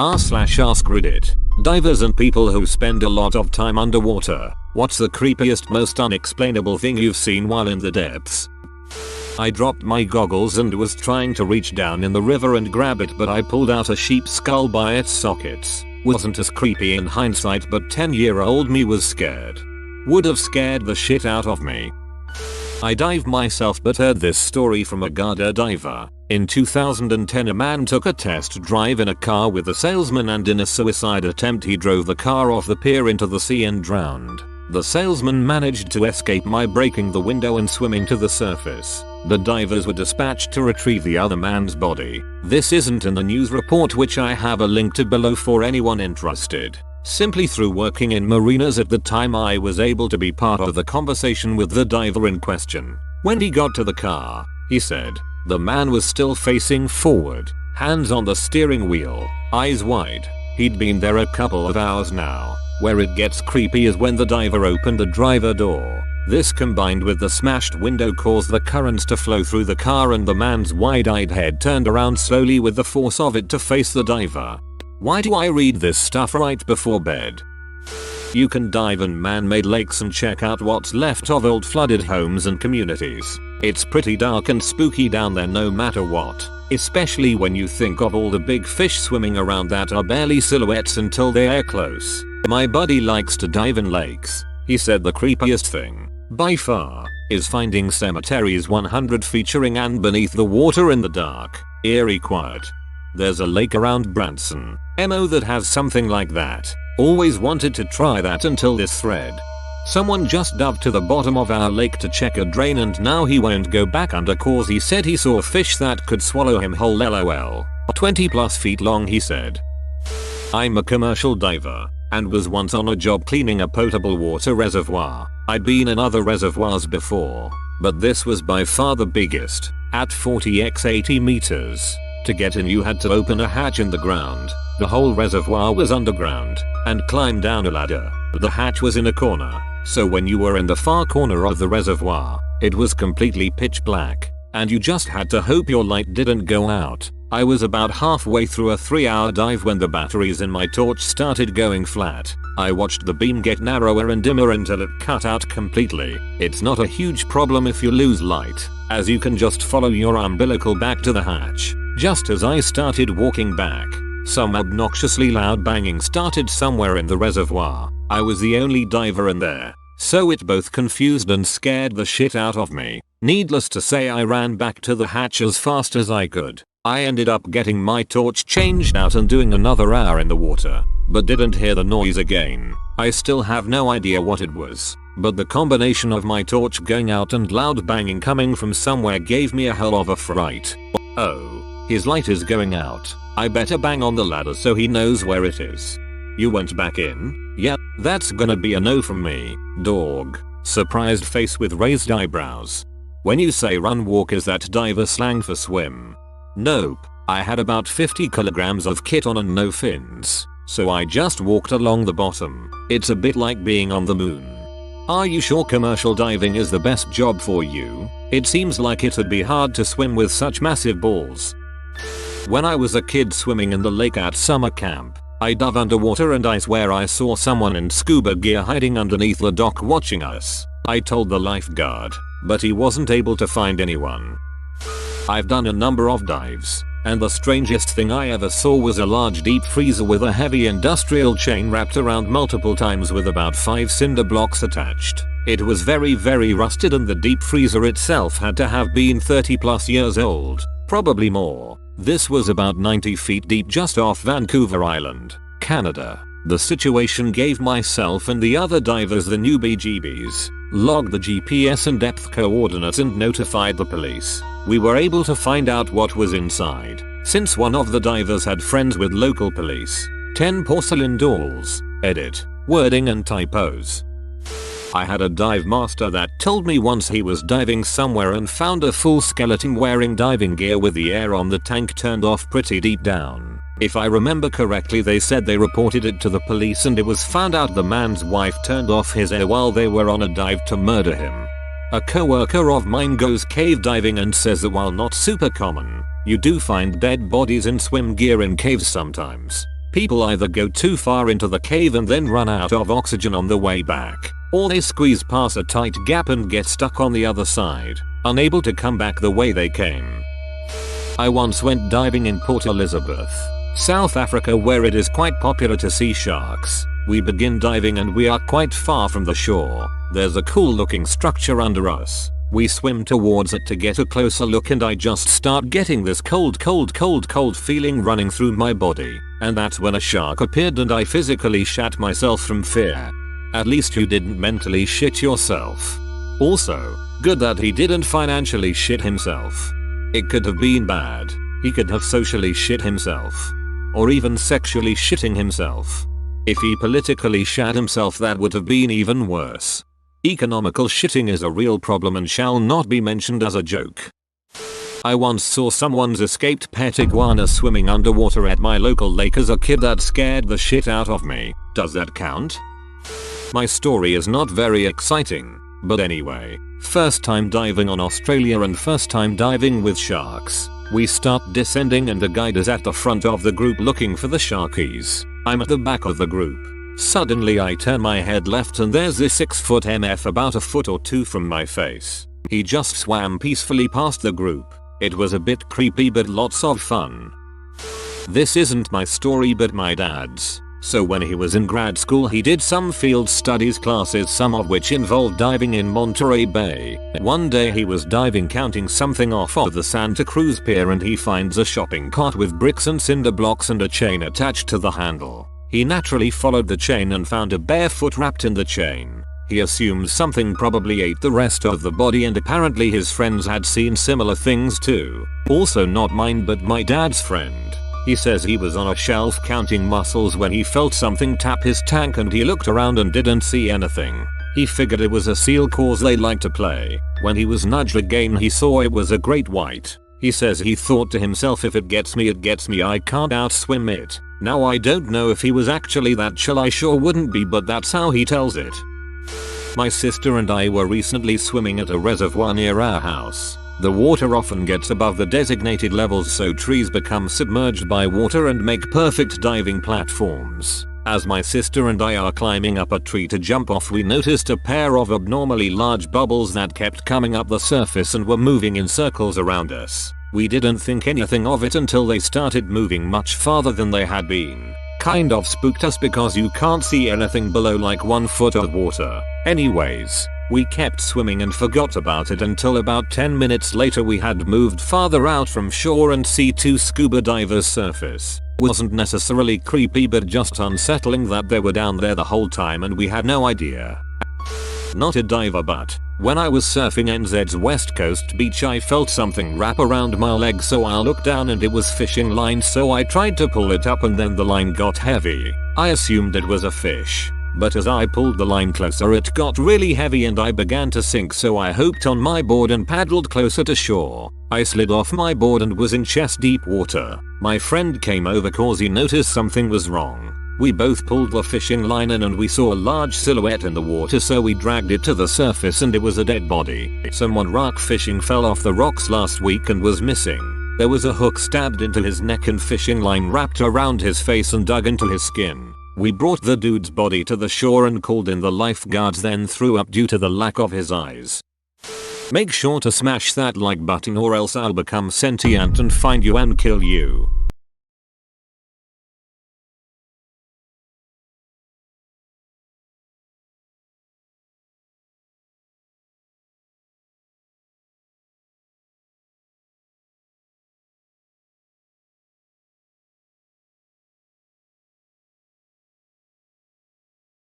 r/AskReddit. Divers and people who spend a lot of time underwater. What's the creepiest, most unexplainable thing you've seen while in the depths? I dropped my goggles and was trying to reach down in the river and grab it, but I pulled out a sheep's skull by its sockets. Wasn't as creepy in hindsight, but 10-year-old me was scared. Would have scared the shit out of me. I dive myself but heard this story from a Garda diver. In 2010 a man took a test drive in a car with a salesman, and in a suicide attempt he drove the car off the pier into the sea and drowned. The salesman managed to escape by breaking the window and swimming to the surface. The divers were dispatched to retrieve the other man's body. This isn't in the news report, which I have a link to below for anyone interested. Simply through working in marinas at the time, I was able to be part of the conversation with the diver in question. When he got to the car, he said, the man was still facing forward, hands on the steering wheel, eyes wide. He'd been there a couple of hours now. Where it gets creepy is when the diver opened the driver door. This combined with the smashed window caused the currents to flow through the car, and the man's wide-eyed head turned around slowly with the force of it to face the diver. Why do I read this stuff right before bed? You can dive in man-made lakes and check out what's left of old flooded homes and communities. It's pretty dark and spooky down there no matter what, especially when you think of all the big fish swimming around that are barely silhouettes until they're close. My buddy likes to dive in lakes. He said the creepiest thing, by far, is finding cemeteries 100 featuring and beneath the water in the dark, eerie quiet. There's a lake around Branson, MO that has something like that. Always wanted to try that until this thread. Someone just dove to the bottom of our lake to check a drain, and now he won't go back under cause he said he saw fish that could swallow him whole. LOL. 20+ feet long, he said. I'm a commercial diver and was once on a job cleaning a potable water reservoir. I'd been in other reservoirs before, but this was by far the biggest, at 40x 80 meters. To get in you had to open a hatch in the ground. The whole reservoir was underground, and climb down a ladder. The hatch was in a corner, so when you were in the far corner of the reservoir, it was completely pitch black, and you just had to hope your light didn't go out. I was about halfway through a 3-hour dive when the batteries in my torch started going flat. I watched the beam get narrower and dimmer until it cut out completely. It's not a huge problem if you lose light, as you can just follow your umbilical back to the hatch. Just as I started walking back, some obnoxiously loud banging started somewhere in the reservoir. I was the only diver in there, so it both confused and scared the shit out of me. Needless to say, I ran back to the hatch as fast as I could. I ended up getting my torch changed out and doing another hour in the water, but didn't hear the noise again. I still have no idea what it was, but the combination of my torch going out and loud banging coming from somewhere gave me a hell of a fright. Oh, his light is going out. I better bang on the ladder so he knows where it is. You went back in? Yeah, that's gonna be a no from me, dog. Surprised face with raised eyebrows. When you say run walk, is that diver slang for swim? Nope, I had about 50 kilograms of kit on and no fins, so I just walked along the bottom. It's a bit like being on the moon. Are you sure commercial diving is the best job for you? It seems like it'd be hard to swim with such massive balls. When I was a kid swimming in the lake at summer camp, I dove underwater and I swear I saw someone in scuba gear hiding underneath the dock watching us. I told the lifeguard, but he wasn't able to find anyone. I've done a number of dives, and the strangest thing I ever saw was a large deep freezer with a heavy industrial chain wrapped around multiple times with about 5 cinder blocks attached. It was very rusted, and the deep freezer itself had to have been 30+ years old, probably more. This was about 90 feet deep just off Vancouver Island, Canada. The situation gave myself and the other divers the newbie-jeebies. Logged the GPS and depth coordinates and notified the police. We were able to find out what was inside, since one of the divers had friends with local police. 10 porcelain dolls, edit, wording and typos. I had a dive master that told me once he was diving somewhere and found a full skeleton wearing diving gear with the air on the tank turned off pretty deep down. If I remember correctly, they said they reported it to the police and it was found out the man's wife turned off his air while they were on a dive to murder him. A coworker of mine goes cave diving and says that while not super common, you do find dead bodies in swim gear in caves sometimes. People either go too far into the cave and then run out of oxygen on the way back, or they squeeze past a tight gap and get stuck on the other side, unable to come back the way they came. I once went diving in Port Elizabeth, South Africa, where it is quite popular to see sharks. We begin diving and we are quite far from the shore. There's a cool looking structure under us. We swim towards it to get a closer look and I just start getting this cold feeling running through my body. And that's when a shark appeared and I physically shat myself from fear. At least you didn't mentally shit yourself. Also, good that he didn't financially shit himself. It could have been bad. He could have socially shit himself. Or even sexually shitting himself. If he politically shat himself, that would have been even worse. Economical shitting is a real problem and shall not be mentioned as a joke. I once saw someone's escaped pet iguana swimming underwater at my local lake as a kid. That scared the shit out of me. Does that count? My story is not very exciting, but anyway, first time diving on Australia and first time diving with sharks. We start descending and the guide is at the front of the group looking for the sharkies. I'm at the back of the group. Suddenly I turn my head left and there's this 6-foot MF about a foot or two from my face. He just swam peacefully past the group. It was a bit creepy but lots of fun. This isn't my story but my dad's. So when he was in grad school he did some field studies classes, some of which involved diving in Monterey Bay. One day he was diving counting something off of the Santa Cruz Pier and he finds a shopping cart with bricks and cinder blocks and a chain attached to the handle. He naturally followed the chain and found a bare foot wrapped in the chain. He assumes something probably ate the rest of the body and apparently his friends had seen similar things too. Also not mine but my dad's friend. He says he was on a shelf counting mussels when he felt something tap his tank and he looked around and didn't see anything. He figured it was a seal cause they like to play. When he was nudged again he saw it was a great white. He says he thought to himself, if it gets me, I can't outswim it. Now I don't know if he was actually that chill, I sure wouldn't be, but that's how he tells it. My sister and I were recently swimming at a reservoir near our house. The water often gets above the designated levels so trees become submerged by water and make perfect diving platforms. As my sister and I are climbing up a tree to jump off, we noticed a pair of abnormally large bubbles that kept coming up the surface and were moving in circles around us. We didn't think anything of it until they started moving much farther than they had been. Kind of spooked us because you can't see anything below like 1 foot of water. Anyways, we kept swimming and forgot about it until about 10 minutes later we had moved farther out from shore and see 2 scuba divers surface. Wasn't necessarily creepy but just unsettling that they were down there the whole time and we had no idea. Not a diver, but when I was surfing NZ's West Coast beach I felt something wrap around my leg, so I looked down and it was fishing line, so I tried to pull it up and then the line got heavy. I assumed it was a fish. But as I pulled the line closer it got really heavy and I began to sink, so I hopped on my board and paddled closer to shore. I slid off my board and was in chest deep water. My friend came over cause he noticed something was wrong. We both pulled the fishing line in and we saw a large silhouette in the water, so we dragged it to the surface and it was a dead body. Someone rock fishing fell off the rocks last week and was missing. There was a hook stabbed into his neck and fishing line wrapped around his face and dug into his skin. We brought the dude's body to the shore and called in the lifeguards, then threw up due to the lack of his eyes. Make sure to smash that like button or else I'll become sentient and find you and kill you.